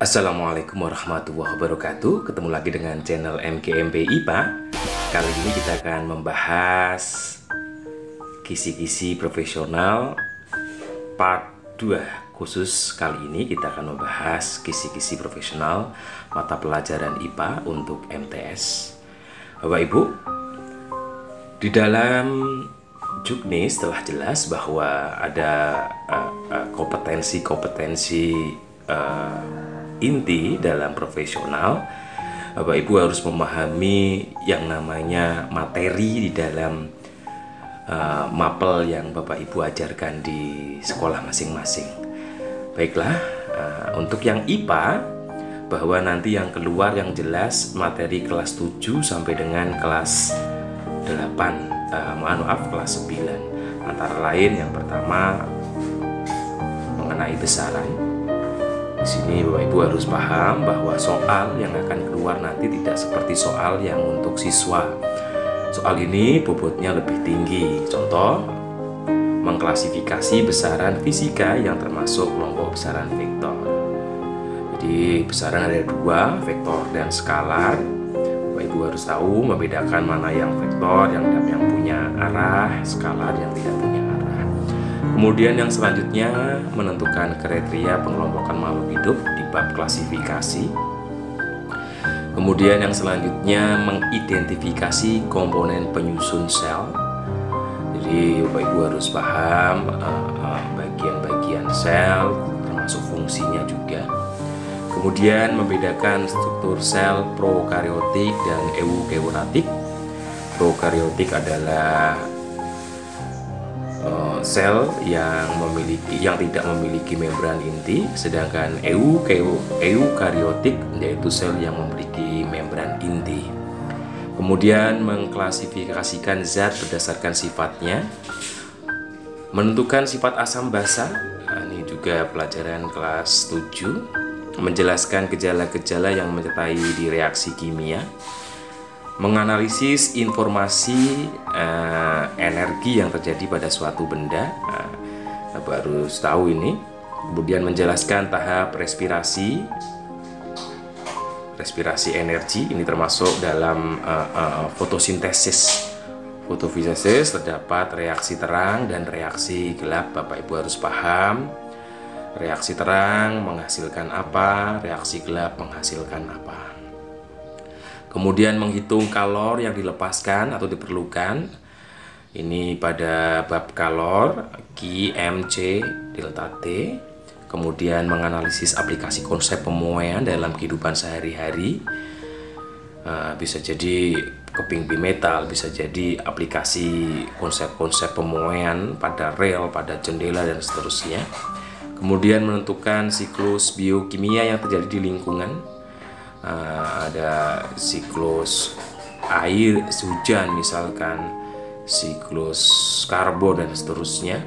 Assalamualaikum warahmatullahi wabarakatuh. Ketemu lagi dengan channel MKMP IPA. Kali ini kita akan membahas kisi-kisi profesional part 2. Khusus kali ini kita akan membahas kisi-kisi profesional mata pelajaran IPA untuk MTS. Bapak Ibu, di dalam Juknis telah jelas bahwa ada kompetensi-kompetensi inti dalam profesional. Bapak Ibu harus memahami yang namanya materi di dalam mapel yang Bapak Ibu ajarkan di sekolah masing-masing. Baiklah, untuk yang IPA, bahwa nanti yang keluar yang jelas materi kelas 7 sampai dengan kelas 8, kelas 9. Antara lain yang pertama mengenai besaran. Di sini Bapak Ibu harus paham bahwa soal yang akan keluar nanti tidak seperti soal yang untuk siswa. Soal ini bobotnya lebih tinggi. Contoh, mengklasifikasi besaran fisika yang termasuk kelompok besaran vektor. Jadi besaran ada dua, vektor dan skalar. Bapak Ibu harus tahu membedakan mana yang vektor, yang punya arah, skalar yang tidak punya arah. Kemudian yang selanjutnya menentukan kriteria pengelompokan makhluk hidup di bab klasifikasi. Kemudian yang selanjutnya mengidentifikasi komponen penyusun sel. Jadi Bapak Ibu harus paham bagian-bagian sel termasuk fungsinya juga. Kemudian membedakan struktur sel prokaryotik dan eukaryotik. Prokaryotik adalah sel yang tidak memiliki membran inti, sedangkan eukaryotik yaitu sel yang memiliki membran inti. Kemudian mengklasifikasikan zat berdasarkan sifatnya, menentukan sifat asam basa. Nah, ini juga pelajaran kelas 7. Menjelaskan gejala-gejala yang menyertai di reaksi kimia, menganalisis informasi energi yang terjadi pada suatu benda. Baru tahu ini. Kemudian menjelaskan tahap respirasi energi, ini termasuk dalam fotosintesis. Fotosintesis terdapat reaksi terang dan reaksi gelap. Bapak Ibu harus paham. Reaksi terang menghasilkan apa, reaksi gelap menghasilkan apa. Kemudian menghitung kalor yang dilepaskan atau diperlukan. Ini pada bab kalor, Q, M, C, delta T. Kemudian menganalisis aplikasi konsep pemuaian dalam kehidupan sehari-hari. Bisa jadi keping bimetal, bisa jadi aplikasi konsep-konsep pemuaian pada rel, pada jendela, dan seterusnya. Kemudian menentukan siklus biokimia yang terjadi di lingkungan. Ada siklus air, hujan misalkan, siklus karbon dan seterusnya.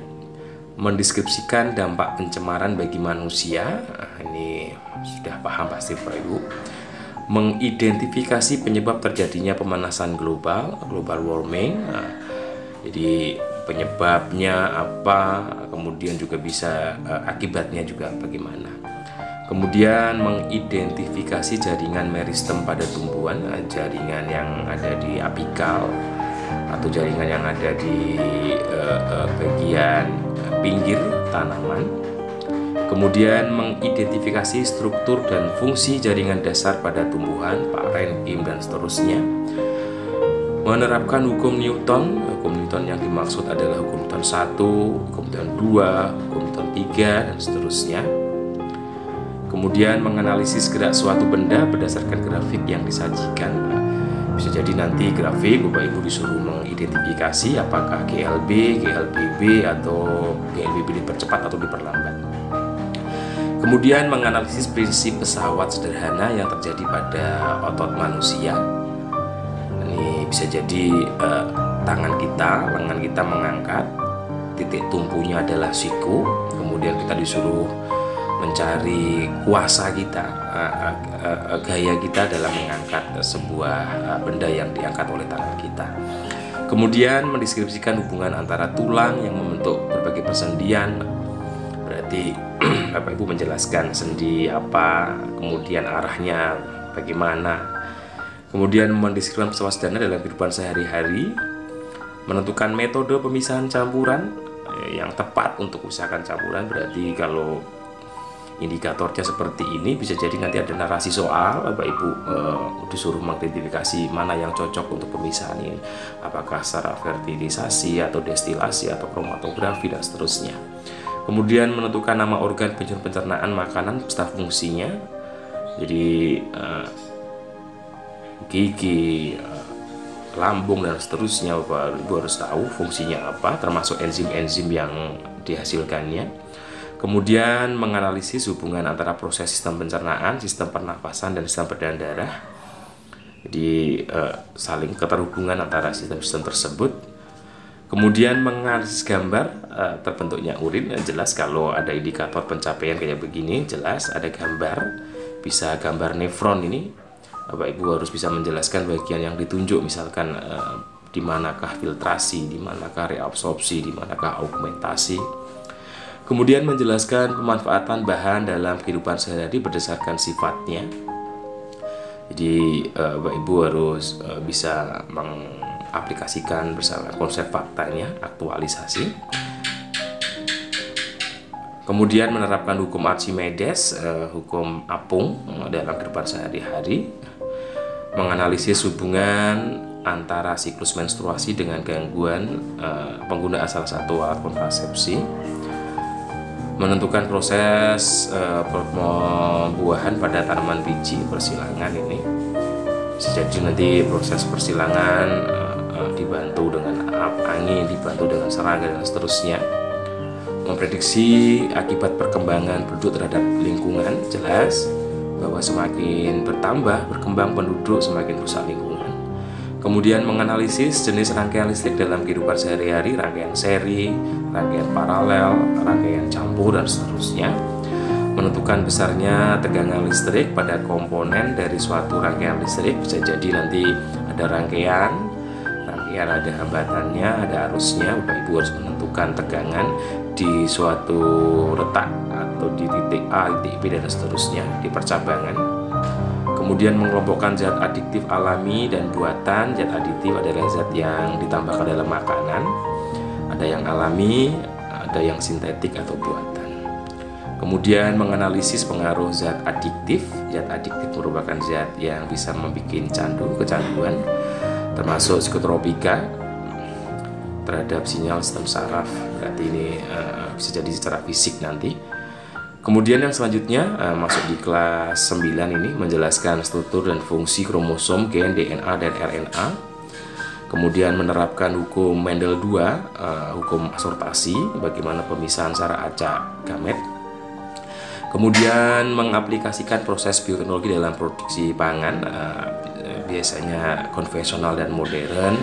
Mendeskripsikan dampak pencemaran bagi manusia. Ini sudah paham pasti Bapak Ibu. Mengidentifikasi penyebab terjadinya pemanasan global warming. Jadi penyebabnya apa, kemudian juga bisa akibatnya juga bagaimana. Kemudian mengidentifikasi jaringan meristem pada tumbuhan, jaringan yang ada di apikal atau jaringan yang ada di bagian pinggir tanaman. Kemudian mengidentifikasi struktur dan fungsi jaringan dasar pada tumbuhan, parenkim dan seterusnya. Menerapkan hukum Newton. Hukum Newton yang dimaksud adalah hukum Newton 1, hukum Newton 2, hukum Newton 3 dan seterusnya. Kemudian menganalisis gerak suatu benda berdasarkan grafik yang disajikan. Bisa jadi nanti grafik Bapak Ibu disuruh mengidentifikasi apakah GLB, GLBB atau GLBB dipercepat atau diperlambat. Kemudian menganalisis prinsip pesawat sederhana yang terjadi pada otot manusia. Ini bisa jadi tangan kita, lengan kita mengangkat, titik tumpunya adalah siku, kemudian kita disuruh mencari kuasa kita, gaya kita dalam mengangkat sebuah benda yang diangkat oleh tangan kita. Kemudian mendeskripsikan hubungan antara tulang yang membentuk berbagai persendian, berarti Bapak Ibu menjelaskan sendi apa, kemudian arahnya bagaimana, kemudian mendeskripsikan pesawasadana dalam kehidupan sehari-hari, menentukan metode pemisahan campuran yang tepat untuk usahakan campuran. Berarti kalau indikatornya seperti ini, bisa jadi nanti ada narasi soal, Bapak Ibu disuruh mengidentifikasi mana yang cocok untuk pemisahan ini, apakah secara fertilisasi atau destilasi atau kromatografi dan seterusnya. Kemudian menentukan nama organ pencernaan makanan beserta fungsinya, jadi gigi, lambung dan seterusnya. Bapak Ibu harus tahu fungsinya apa, termasuk enzim-enzim yang dihasilkannya. Kemudian menganalisis hubungan antara proses sistem pencernaan, sistem pernafasan, dan sistem peredaran darah. Jadi saling keterhubungan antara sistem-sistem tersebut. Kemudian menganalisis gambar terbentuknya urin. Jelas kalau ada indikator pencapaian kayak begini, jelas ada gambar, bisa gambar nefron ini. Bapak Ibu harus bisa menjelaskan bagian yang ditunjuk, misalkan di manakah filtrasi, di manakah reabsorpsi, di manakah augmentasi. Kemudian menjelaskan pemanfaatan bahan dalam kehidupan sehari-hari berdasarkan sifatnya. Jadi Bapak Ibu harus bisa mengaplikasikan bersama konsep faktanya, aktualisasi. Kemudian menerapkan hukum Archimedes, hukum apung dalam kehidupan sehari-hari. Menganalisis hubungan antara siklus menstruasi dengan gangguan penggunaan salah satu alat kontrasepsi. Menentukan proses pembuahan pada tanaman biji persilangan ini. Bisa jadi nanti proses persilangan dibantu dengan angin, dibantu dengan serangga dan seterusnya. Memprediksi akibat perkembangan penduduk terhadap lingkungan, jelas bahwa semakin bertambah berkembang penduduk semakin rusak lingkungan. Kemudian menganalisis jenis rangkaian listrik dalam kehidupan sehari-hari, rangkaian seri, rangkaian paralel, rangkaian campur, dan seterusnya. Menentukan besarnya tegangan listrik pada komponen dari suatu rangkaian listrik. Bisa jadi nanti ada rangkaian ada hambatannya, ada arusnya. Bapak Ibu harus menentukan tegangan di suatu letak atau di titik A, titik B, dan seterusnya di percabangan. Kemudian mengelompokkan zat adiktif alami dan buatan. Zat adiktif adalah zat yang ditambahkan dalam makanan, ada yang alami, ada yang sintetik atau buatan. Kemudian menganalisis pengaruh zat adiktif. Zat adiktif merupakan zat yang bisa membuat kecanduan, termasuk psikotropika terhadap sinyal sistem saraf. Berarti ini bisa jadi secara fisik nanti. Kemudian yang selanjutnya masuk di kelas 9 ini, menjelaskan struktur dan fungsi kromosom, gen, DNA, dan RNA. Kemudian menerapkan hukum Mendel II, hukum asortasi, bagaimana pemisahan secara acak gamet. Kemudian mengaplikasikan proses bioteknologi dalam produksi pangan, biasanya konvensional dan modern.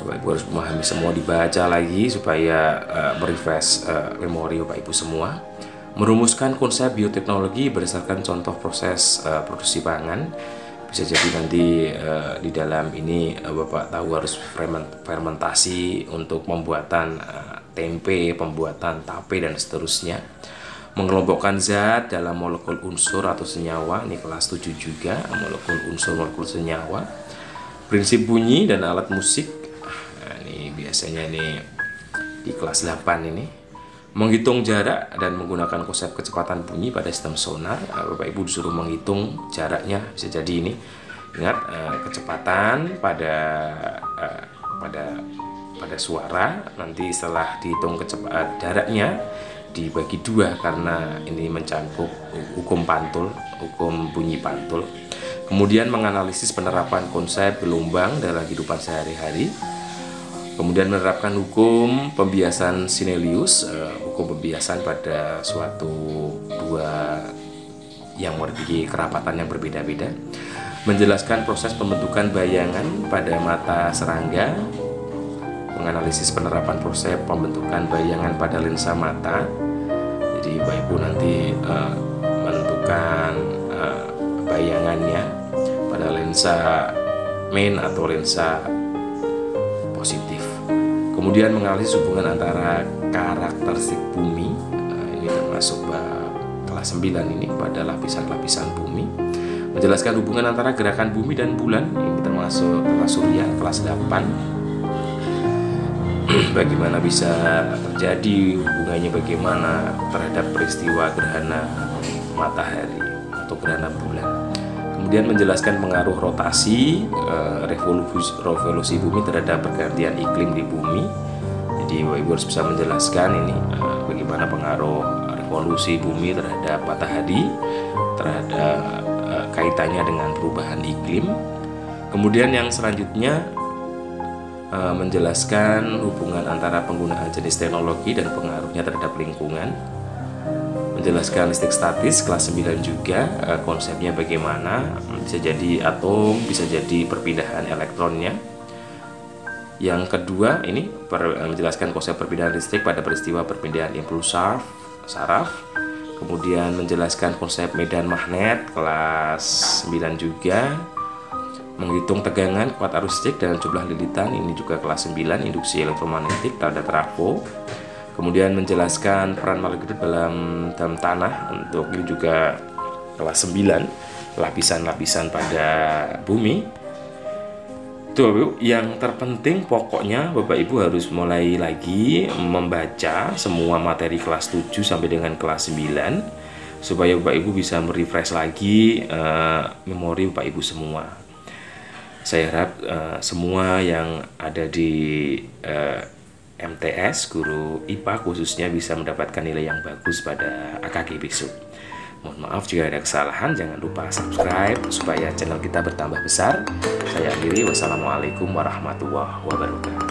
Bapak Ibu harus memahami semua, dibaca lagi supaya merefresh memori Bapak Ibu semua. Merumuskan konsep bioteknologi berdasarkan contoh proses produksi pangan. Bisa jadi nanti di dalam ini Bapak tahu harus fermentasi untuk pembuatan tempe, pembuatan tape, dan seterusnya. Mengelompokkan zat dalam molekul unsur atau senyawa, ini kelas 7 juga, molekul unsur, molekul senyawa. Prinsip bunyi dan alat musik, nah, ini biasanya ini di kelas 8 ini. Menghitung jarak dan menggunakan konsep kecepatan bunyi pada sistem sonar. Bapak Ibu disuruh menghitung jaraknya, bisa jadi ini. Ingat kecepatan pada suara, nanti setelah dihitung jaraknya dibagi 2 karena ini mencangkup hukum pantul, hukum bunyi pantul. Kemudian menganalisis penerapan konsep gelombang dalam kehidupan sehari-hari. Kemudian menerapkan hukum pembiasan Sinelius, hukum pembiasan pada suatu dua yang memiliki kerapatan yang berbeda-beda. Menjelaskan proses pembentukan bayangan pada mata serangga. Menganalisis penerapan proses pembentukan bayangan pada lensa mata. Jadi Bapak Ibu nanti menentukan bayangannya pada lensa main atau lensa positif. Kemudian menganalisis hubungan antara karakteristik bumi, ini termasuk kelas 9 ini pada lapisan-lapisan bumi. Menjelaskan hubungan antara gerakan bumi dan bulan, ini termasuk kelas surya, kelas 8. Bagaimana bisa terjadi hubungannya, bagaimana terhadap peristiwa gerhana matahari atau gerhana bulan. Kemudian menjelaskan pengaruh rotasi, revolusi bumi terhadap pergantian iklim di bumi. Jadi Bapak Ibu harus bisa menjelaskan ini bagaimana pengaruh revolusi bumi terhadap matahari, terhadap kaitannya dengan perubahan iklim. Kemudian yang selanjutnya menjelaskan hubungan antara penggunaan jenis teknologi dan pengaruhnya terhadap lingkungan. Menjelaskan listrik statis kelas 9 juga, konsepnya bagaimana, bisa jadi atom, bisa jadi perpindahan elektronnya. Yang kedua ini menjelaskan konsep perpindahan listrik pada peristiwa perpindahan impuls saraf. Kemudian menjelaskan konsep medan magnet kelas 9 juga. Menghitung tegangan, kuat arus listrik dan jumlah lilitan, ini juga kelas 9, induksi elektromagnetik tanda trafo. Kemudian menjelaskan peran molekul dalam tanah, untuk ini juga kelas 9, lapisan-lapisan pada bumi. Itu Bapak Ibu, yang terpenting pokoknya Bapak Ibu harus mulai lagi membaca semua materi kelas 7 sampai dengan kelas 9, supaya Bapak Ibu bisa merefresh lagi memori Bapak Ibu semua. Saya harap semua yang ada di MTS, guru IPA khususnya, bisa mendapatkan nilai yang bagus pada AKG besok. Mohon maaf jika ada kesalahan, jangan lupa subscribe supaya channel kita bertambah besar. Saya akhiri, wassalamualaikum warahmatullahi wabarakatuh.